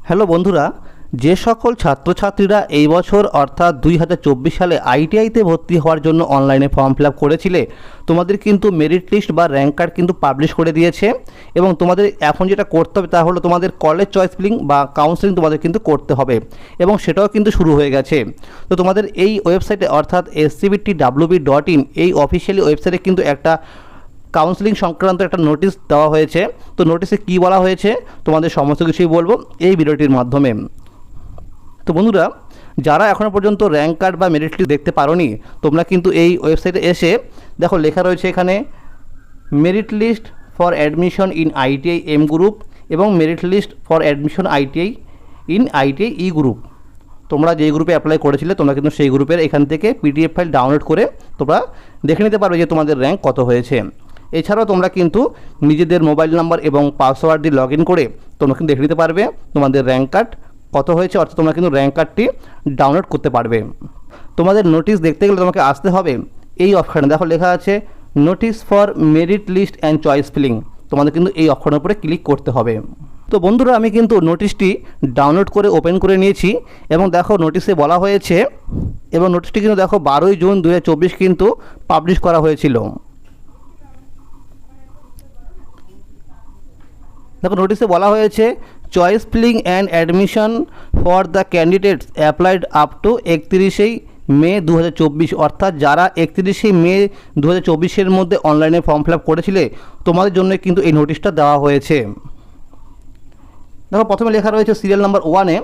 Hello বন্ধুরা, যে সকল ছাত্রছাত্রীরা এই বছর অর্থাৎ 2024 সালে আইটিআইতে ভর্তি হওয়ার জন্য অনলাইনে ফর্ম ফিল আপ করেছিলে, তোমাদের কিন্তু মেরিট লিস্ট বা র্যাঙ্ক কার্ড কিন্তু পাবলিশ করে দিয়েছে। এবং তোমাদের এখন যেটা করতে হবে তা হলো তোমাদের কলেজ চয়েস ফিলিং বা কাউন্সেলিং তোমাদের কিন্তু করতে হবে, এবং সেটাও কিন্তু শুরু হয়ে গেছে। তো তোমাদের এই ওয়েবসাইটে অর্থাৎ scbtwb.in এই অফিসিয়ালি ওয়েবসাইটে কিন্তু একটা কাউন্সেলিং সংক্রান্ত একটা নোটিশ দেওয়া হয়েছে। তো নোটিশে কী বলা হয়েছে তোমাদের সমস্ত কিছুই বলবো এই ভিডিওটির মাধ্যমে। তো বন্ধুরা, যারা এখনও পর্যন্ত র্যাঙ্ক কার্ড বা মেরিট লিস্ট দেখতে পারোনি, তোমরা কিন্তু এই ওয়েবসাইটে এসে দেখো লেখা রয়েছে এখানে merit list for admission in ITI M group এবং merit list for admission ITI in ITI E group. তোমরা যেই গ্রুপে অ্যাপ্লাই করেছিলে তোমরা কিন্তু সেই গ্রুপের এখান থেকে পিডিএফ ফাইল ডাউনলোড করে তোমরা দেখে নিতে পারবে যে তোমাদের র্যাঙ্ক কত হয়েছে। এছাড়াও তোমরা কিন্তু নিজেদের মোবাইল নাম্বার এবং পাসওয়ার্ড দিয়ে লগ ইন করে তোমরা কিন্তু দেখে নিতে পারবে তোমাদের র্যাঙ্ক কার্ড কত হয়েছে, অর্থাৎ তোমরা কিন্তু র্যাঙ্ক কার্ডটি ডাউনলোড করতে পারবে। তোমাদের নোটিশ দেখতে গেলে তোমাকে আসতে হবে এই অপশানে, দেখো লেখা আছে notice for merit list and choice filling. তোমাদের কিন্তু এই অপশানের উপরে ক্লিক করতে হবে। তো বন্ধুরা, আমি কিন্তু নোটিশটি ডাউনলোড করে ওপেন করে নিয়েছি এবং দেখো নোটিশে বলা হয়েছে, এবং নোটিশটি কিন্তু দেখো 12ই জুন 2024 কিন্তু পাবলিশ করা হয়েছিল। দেখো নোটিশে বলা হয়েছে choice filling and admission for the candidates applied up to 31 মে 2024, অর্থাৎ যারা 31 মে 2024 মধ্যে অনলাইনে ফর্ম ফিল আপ করেছিলে তোমাদের জন্য কিন্তু এই নোটিশটা দেওয়া হয়েছে। দেখো প্রথমে লেখা রয়েছে সিরিয়াল নাম্বার 1-এ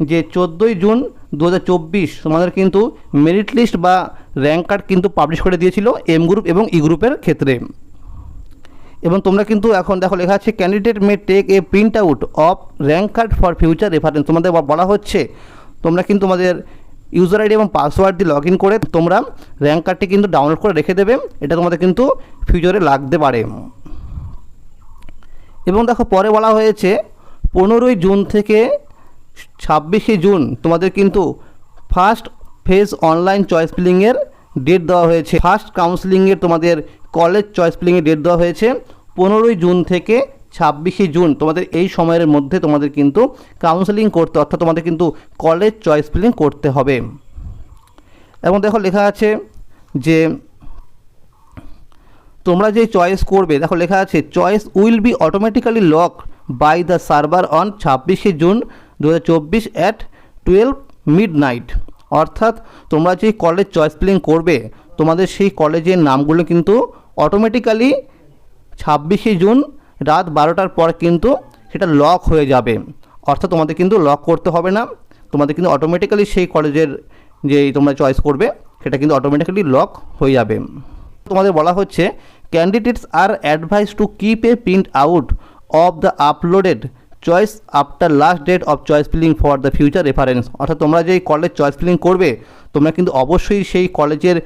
যে 14ই জুন 2024 তোমাদের কিন্তু মেরিট লিস্ট বা র্যাঙ্ক কার্ড কিন্তু পাবলিশ করে দিয়েছিল এম গ্রুপ এবং ই গ্রুপের ক্ষেত্রে। এবং তোমরা কিন্তু এখন দেখো লেখা আছে candidate may take a print out of rank card for future reference. তোমাদের বলা হচ্ছে তোমরা কিন্তু তোমাদের ইউজার আইডি এবং পাসওয়ার্ড দিয়ে লগ ইন করে তোমরা র্যাঙ্ক কার্ডটি কিন্তু ডাউনলোড করে রেখে দেবে, এটা তোমাদের কিন্তু ফিউচারে লাগতে পারে। এবং দেখো পরে বলা হয়েছে 15ই জুন থেকে 26শে জুন তোমাদের কিন্তু ফার্স্ট ফেজ অনলাইন চয়েস ফিলিংয়ের ডেট দেওয়া হয়েছে। ফার্স্ট কাউন্সেলিংয়ের তোমাদের কলেজ চয়েস ফিলিংয়ের ডেট দেওয়া হয়েছে 15ই জুন থেকে 26শে জুন। তোমাদের এই সময়ের মধ্যে তোমাদের কিন্তু কাউন্সেলিং করতে, অর্থাৎ তোমাদের কিন্তু কলেজ চয়েস ফিলিং করতে হবে। এবং দেখো লেখা আছে যে তোমরা যে চয়েস করবে, দেখো লেখা আছে choice will be automatically lock by the server on 26শে জুন 2024 অ্যাট 12 মিডনাইট। অর্থাৎ তোমরা যে কলেজ চয়েস ফিলিং করবে তোমাদের সেই কলেজের নামগুলো কিন্তু অটোমেটিক্যালি 26শে জুন রাত 12টার পর কিন্তু সেটা লক হয়ে যাবে। অর্থাৎ তোমাদের কিন্তু লক করতে হবে না, তোমাদের কিন্তু অটোমেটিক্যালি সেই কলেজের যে তোমরা চয়েস করবে সেটা কিন্তু অটোমেটিক্যালি লক হয়ে যাবে। তোমাদের বলা হচ্ছে candidates are advise to keep a print out of the uploaded choice after last date of choice filling for the future reference. অর্থাৎ তোমরা যেই কলেজ চয়েস ফিলিং করবে তোমরা কিন্তু অবশ্যই সেই কলেজের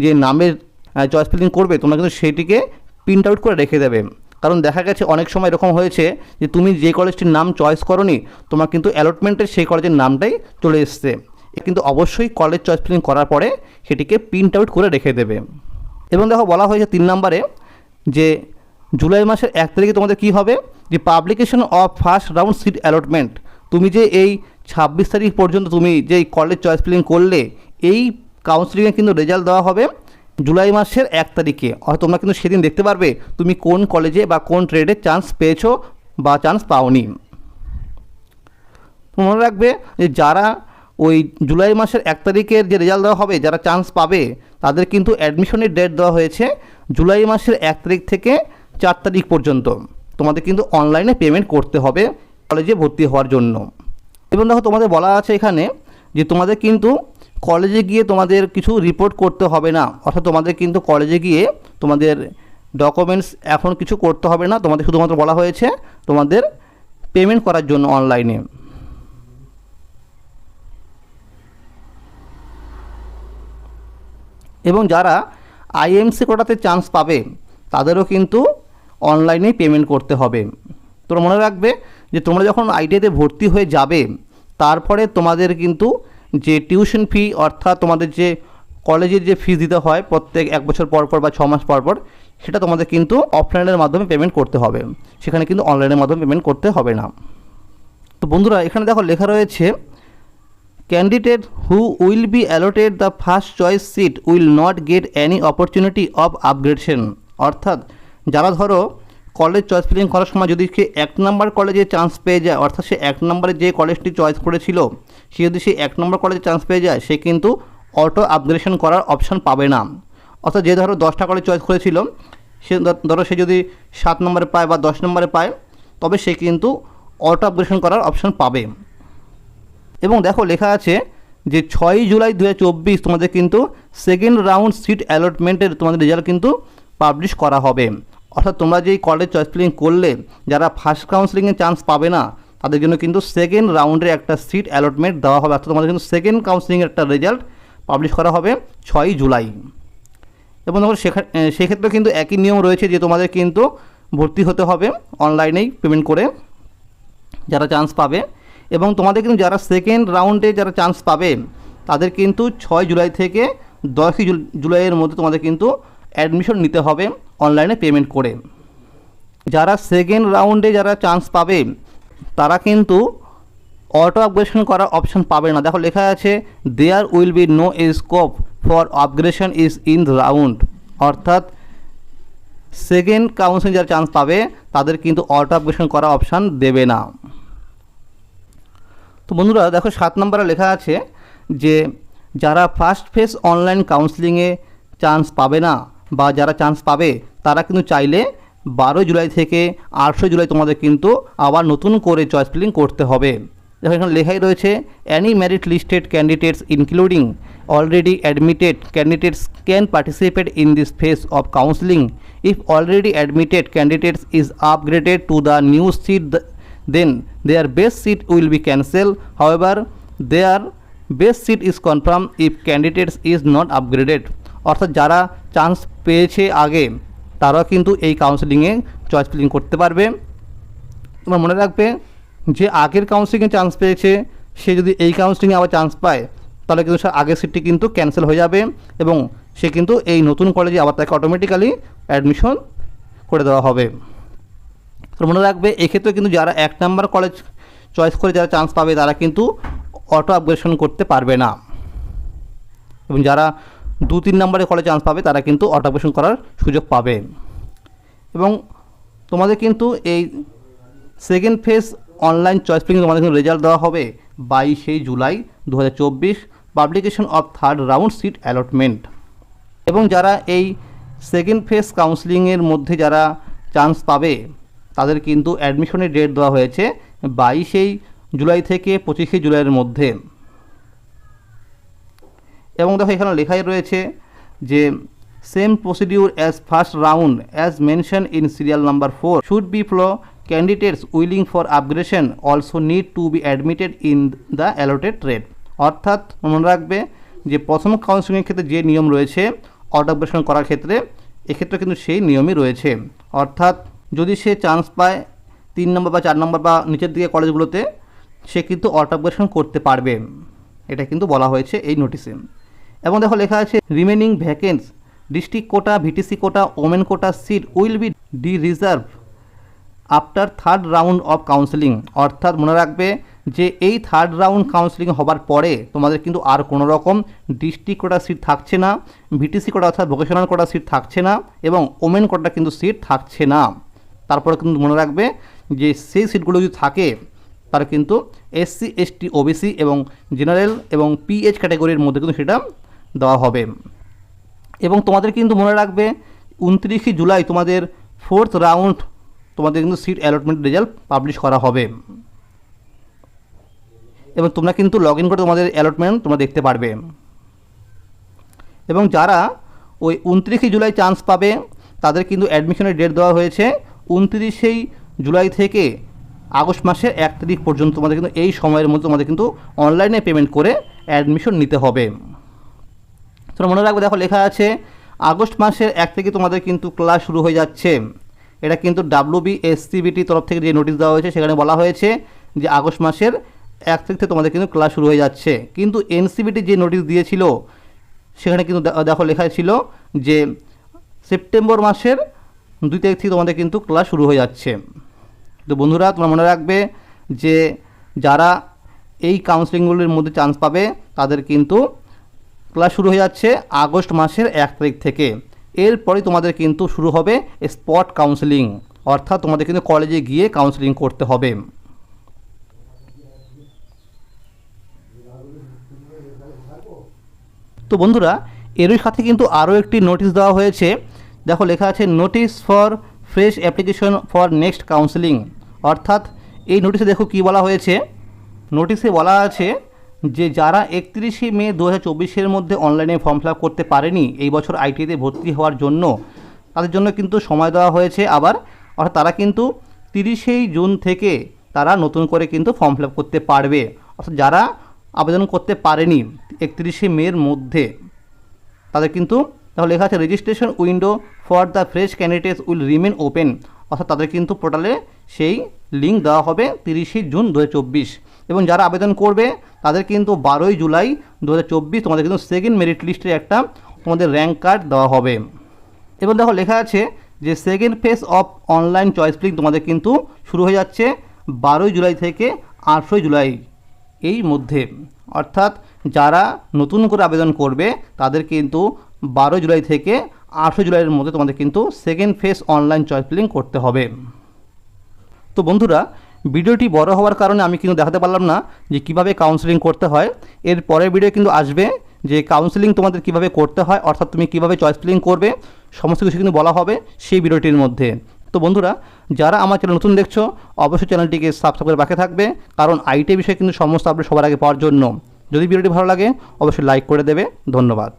যে নামের চয়েস ফিলিং করবে তোমরা কিন্তু সেইটিকে প্রিন্ট আউট করে রেখে দেবে। কারণ দেখা গেছে অনেক সময় এরকম হয়েছে যে তুমি যে কলেজটির নাম চয়েস করোনি তোমার কিন্তু অ্যালটমেন্টের সেই কলেজের নামটাই চলে এসছে। কিন্তু অবশ্যই কলেজ চয়েস ফিলিং করার পরে সেটিকে প্রিন্ট আউট করে রেখে দেবে। এবং দেখো বলা হয়েছে 3 নম্বরে যে জুলাই মাসের 1 তারিখে তোমাদের কী হবে, যে publication of first round seat allotment. তুমি যে এই 26 তারিখ পর্যন্ত তুমি যে কলেজ চয়েস ফিলিং করলে এই কাউন্সিলিংয়ে কিন্তু রেজাল্ট দেওয়া হবে জুলাই মাসের 1 তারিখে। অর্থাৎ তোমরা কিন্তু সেদিন দেখতে পারবে তুমি কোন কলেজে বা কোন ট্রেডে চান্স পেয়েছো বা চান্স পাওনি। মনে রাখবে যে যারা ওই জুলাই মাসের 1 তারিখের যে রেজাল্ট দেওয়া হবে যারা চান্স পাবে তাদের কিন্তু অ্যাডমিশনের ডেট দেওয়া হয়েছে জুলাই মাসের 1 তারিখ থেকে 4 তারিখ পর্যন্ত। তোমাদের কিন্তু অনলাইনে পেমেন্ট করতে হবে কলেজে ভর্তি হওয়ার জন্য। এবং দেখো তোমাদের বলা আছে এখানে যে তোমাদের কিন্তু কলেজে গিয়ে তোমাদের কিছু রিপোর্ট করতে হবে না, অর্থাৎ তোমাদের কিন্তু কলেজে গিয়ে তোমাদের ডকুমেন্টস এখন কিছু করতে হবে না, তোমাদের শুধুমাত্র বলা হয়েছে তোমাদের পেমেন্ট করার জন্য অনলাইনে। এবং যারা আইএমসি কোটাতে চান্স পাবে তাদেরও কিন্তু অনলাইনেই পেমেন্ট করতে হবে। তোমরা মনে রাখবে যে তোমরা যখন আইটিআইতে ভর্তি হয়ে যাবে তারপরে তোমাদের কিন্তু যে টিউশন ফি, অর্থাৎ তোমাদের যে কলেজের যে ফিস দিতে হয় প্রত্যেক 1 বছর পর পর বা 6 মাস পর পর, সেটা তোমাদের কিন্তু অফলাইনের মাধ্যমে পেমেন্ট করতে হবে, সেখানে কিন্তু অনলাইনের মাধ্যমে পেমেন্ট করতে হবে না। তো বন্ধুরা এখানে দেখো লেখা রয়েছে candidate who will be allotted the first choice seat will not get any opportunity of upgradation. অর্থাৎ যারা ধরো কলেজ চয়েস ফিলিং করার সময় যদি সে 1 নম্বর কলেজে চান্স পেয়ে যায়, অর্থাৎ সে 1 নম্বরে যে কলেজটি চয়েস করেছিল সে যদি সে 1 নম্বর কলেজে চান্স পেয়ে যায়, সে কিন্তু অটো আপগ্রেডেশন করার অপশান পাবে না। অর্থাৎ যে ধরো 10টা কলেজ চয়েস করেছিল, সে ধরো সে যদি 7 নম্বরে পায় বা 10 নম্বরে পায়, তবে সে কিন্তু অটো আপগ্রেডেশন করার অপশান পাবে। এবং দেখো লেখা আছে যে 6 জুলাই 2024 তোমাদের কিন্তু সেকেন্ড রাউন্ড সিট অ্যালটমেন্টের তোমাদের রেজাল্ট কিন্তু পাবলিশ করা হবে। অর্থাৎ তোমরা যেই কলেজ চয়েস ফিলিং করলে যারা ফার্স্ট কাউন্সিলিংয়ে চান্স পাবে না, তাদের জন্য কিন্তু সেকেন্ড রাউন্ডের একটা সিট অ্যালটমেন্ট দেওয়া হবে। অর্থাৎ তোমাদের কিন্তু সেকেন্ড কাউন্সিলিংয়ের একটা রেজাল্ট পাবলিশ করা হবে 6 জুলাই। এবং দেখো সেক্ষেত্রে কিন্তু একই নিয়ম রয়েছে যে তোমাদের কিন্তু ভর্তি হতে হবে অনলাইনেই পেমেন্ট করে যারা চান্স পাবে। এবং তোমাদের কিন্তু যারা সেকেন্ড রাউন্ডে যারা চান্স পাবে তাদের কিন্তু 6 জুলাই থেকে 10 জুলাইয়ের মধ্যে তোমাদের কিন্তু অ্যাডমিশন নিতে হবে অনলাইনে পেমেন্ট করে। যারা সেকেন্ড রাউন্ডে যারা চান্স পাবে তারা কিন্তু অটো আপগ্রেডেশন করার অপশান পাবে না। দেখো লেখা আছে there will be no scope for upgradation is in round. অর্থাৎ সেকেন্ড কাউন্সিলিং যারা চান্স পাবে তাদের কিন্তু অটো আপগ্রেডেশন করার অপশান দেবে না। তো বন্ধুরা দেখো 7 নম্বরে লেখা আছে যে যারা ফার্স্ট ফেজ অনলাইন কাউন্সিলিংয়ে চান্স পাবে না বা যারা চান্স পাবে তারা কিন্তু চাইলে 12 জুলাই থেকে 8 জুলাই তোমাদের কিন্তু আবার নতুন করে চয়েস ফিলিং করতে হবে। দেখো এখানে লেখাই রয়েছে any merit listed candidates including already admitted candidates can participate in this phase of counselling if already admitted candidates is upgraded to the new seat then their base seat will be cancelled. However, their base seat is confirmed if candidates is not upgraded. অর্থাৎ যারা chance পেয়েছে আগে তারাও কিন্তু এই কাউন্সিলিংয়ে choice filling করতে পারবে। তোমরা মনে রাখবে যে আগের কাউন্সিলিংয়ে চান্স পেয়েছে সে যদি এই কাউন্সিলিংয়ে আবার চান্স পায় তাহলে কিন্তু সে আগের সিটটি কিন্তু ক্যান্সেল হয়ে যাবে এবং সে কিন্তু এই নতুন কলেজে আবার তাকে অটোমেটিক্যালি অ্যাডমিশন করে দেওয়া হবে। তো মনে রাখবে এক্ষেত্রে কিন্তু যারা 1 নম্বর কলেজ চয়েস করে যারা চান্স পাবে তারা কিন্তু অটো আপগ্রেডেশন করতে পারবে না, এবং যারা 2-3 নম্বরে কলেজ চান্স পাবে তারা কিন্তু অটো আপগ্রেডেশন করার সুযোগ পাবে। এবং তোমাদের কিন্তু এই second phase online choice filling তোমাদের কিন্তু রেজাল্ট দেওয়া হবে 22 জুলাই 2024 publication of third round seat allotment. এবং যারা এই সেকেন্ড ফেজ কাউন্সিলিংয়ের মধ্যে যারা চান্স পাবে তাদের কিন্তু অ্যাডমিশনের ডেট দেওয়া হয়েছে 22 জুলাই থেকে 25 জুলাইয়ের মধ্যে। এবং দেখো এখানে লেখাই রয়েছে যে same procedure as first round as mention in serial number 4 should be flow candidates willing for upgradation also need to be admitted in the allotted trade. অর্থাৎ মনে রাখবে যে প্রথম কাউন্সিলিংয়ের ক্ষেত্রে যে নিয়ম রয়েছে অটো আপগ্রেডেশন করার ক্ষেত্রে, এক্ষেত্রে কিন্তু সেই নিয়মই রয়েছে। অর্থাৎ যদি সে চান্স পায় 3 নম্বর বা 4 নম্বর বা নিচের দিকে কলেজগুলোতে, সে কিন্তু অটো আপগ্রেডেশন করতে পারবে, এটা কিন্তু বলা হয়েছে এই নোটিশে। এবং দেখো লেখা আছে remaining vacancy district quota, VTC quota, women quota seat will be dereserve after third round of counselling. অর্থাৎ মনে রাখবে যে এই থার্ড রাউন্ড কাউন্সিলিং হবার পরে তোমাদের কিন্তু আর কোনো রকম ডিস্ট্রিক্ট কোটা সিট থাকছে না, ভিটিসি কোটা অর্থাৎ ভোকেশনাল কোটা সিট থাকছে না, এবং ওমেন কোটা কিন্তু সিট থাকছে না। তারপরে কিন্তু মনে রাখবে যে সেই সিটগুলো যদি থাকে তার কিন্তু এসসি, এসটি, ওবিসি এবং জেনারেল এবং পিএইচ ক্যাটাগরির মধ্যে কিন্তু সেটা দেওয়া হবে। এবং তোমাদের কিন্তু মনে রাখবে 29 জুলাই তোমাদের 4th রাউন্ড তোমাদের কিন্তু সিট অ্যালটমেন্ট রেজাল্ট পাবলিশ করা হবে, এবং তোমরা কিন্তু লগ ইন করে তোমাদের অ্যালটমেন্ট তোমরা দেখতে পারবে। এবং যারা ওই 29 জুলাই চান্স পাবে তাদের কিন্তু অ্যাডমিশনের ডেট দেওয়া হয়েছে 29 জুলাই থেকে আগস্ট মাসের 1 তারিখ পর্যন্ত। তোমাদের কিন্তু এই সময়ের মধ্যে তোমাদের কিন্তু অনলাইনে পেমেন্ট করে অ্যাডমিশন নিতে হবে। তোমরা মনে রাখবে দেখো লেখা আছে আগস্ট মাসের 1 থেকে তোমাদের কিন্তু ক্লাস শুরু হয়ে যাচ্ছে। এটা কিন্তু WBSCBT তরফ থেকে যে নোটিশ দেওয়া হয়েছে সেখানে বলা হয়েছে যে আগস্ট মাসের 1 তারিখ থেকে তোমাদের কিন্তু ক্লাস শুরু হয়ে যাচ্ছে। কিন্তু NCBT যে নোটিশ দিয়েছিল সেখানে কিন্তু দেখো লেখা ছিল যে সেপ্টেম্বর মাসের 2 তারিখ থেকে তোমাদের কিন্তু ক্লাস শুরু হয়ে যাচ্ছে। তো বন্ধুরা তোমরা মনে রাখবে যে যারা এই কাউন্সেলিংগুলির মধ্যে চান্স পাবে তাদের কিন্তু ক্লাস শুরু হয়ে যাচ্ছে আগস্ট মাসের 1 তারিখ থেকে। এরপরে তোমাদের কিন্তু শুরু হবে স্পট কাউন্সেলিং, অর্থাৎ তোমাদের কিন্তু কলেজে গিয়ে কাউন্সেলিং করতে হবে। তো বন্ধুরা, এরই সাথে কিন্তু আরও একটি নোটিশ দেওয়া হয়েছে। দেখো লেখা আছে notice for fresh application for next counselling. অর্থাৎ এই নোটিশে দেখো কি বলা হয়েছে। নোটিশে বলা আছে যে যারা 31শে মে 2024-এর মধ্যে অনলাইনে ফর্ম ফিল আপ করতে পারেনি এই বছর আইটিআইতে ভর্তি হওয়ার জন্য, তাদের জন্য কিন্তু সময় দেওয়া হয়েছে আবার। অর্থাৎ তারা কিন্তু 30শে জুন থেকে তারা নতুন করে কিন্তু ফর্ম ফিল আপ করতে পারবে। অর্থাৎ যারা আবেদন করতে পারেনি 31শে মের মধ্যে তাদের কিন্তু তাহলে লেখা আছে registration window for the fresh candidates will remain open. অর্থাৎ তাদের কিন্তু পোর্টালে সেই লিঙ্ক দেওয়া হবে 30শে জুন 2024। এবং যারা আবেদন করবে তাদের কিন্তু 12ই জুলাই 2024 তোমাদের কিন্তু সেকেন্ড মেরিট লিস্টের একটা তোমাদের র্যাঙ্ক কার্ড দেওয়া হবে। এবং দেখো লেখা আছে যে second phase of online choice filling তোমাদের কিন্তু শুরু হয়ে যাচ্ছে 12ই জুলাই থেকে 8ই জুলাই এই মধ্যে। অর্থাৎ যারা নতুন করে আবেদন করবে তাদের কিন্তু 12 জুলাই থেকে 8 জুলাইয়ের মধ্যে তোমাদের কিন্তু second phase online choice feeling করতে হবে। তো বন্ধুরা, ভিডিওটি বড় হওয়ার কারণে আমি কিন্তু দেখাতে পারলাম না যে কিভাবে কাউন্সেলিং করতে হয়। এর পরের ভিডিও কিন্তু আসবে যে কাউন্সেলিং তোমাদের কিভাবে করতে হয়, অর্থাৎ তুমি কিভাবে চয়েস ফিলিং করবে সমস্ত কিছু কিন্তু বলা হবে সেই ভিডিওটির মধ্যে। তো বন্ধুরা, যারা আমার চ্যানেল নতুন দেখছো অবশ্যই চ্যানেলটিকে সাবস্ক্রাইব করে রাখে থাকবে, কারণ আইটি বিষয়ে কিন্তু সমস্ত আপডেট সবার আগে পাওয়ার জন্য। যদি ভিডিওটি ভালো লাগে অবশ্যই লাইক করে দেবে। ধন্যবাদ।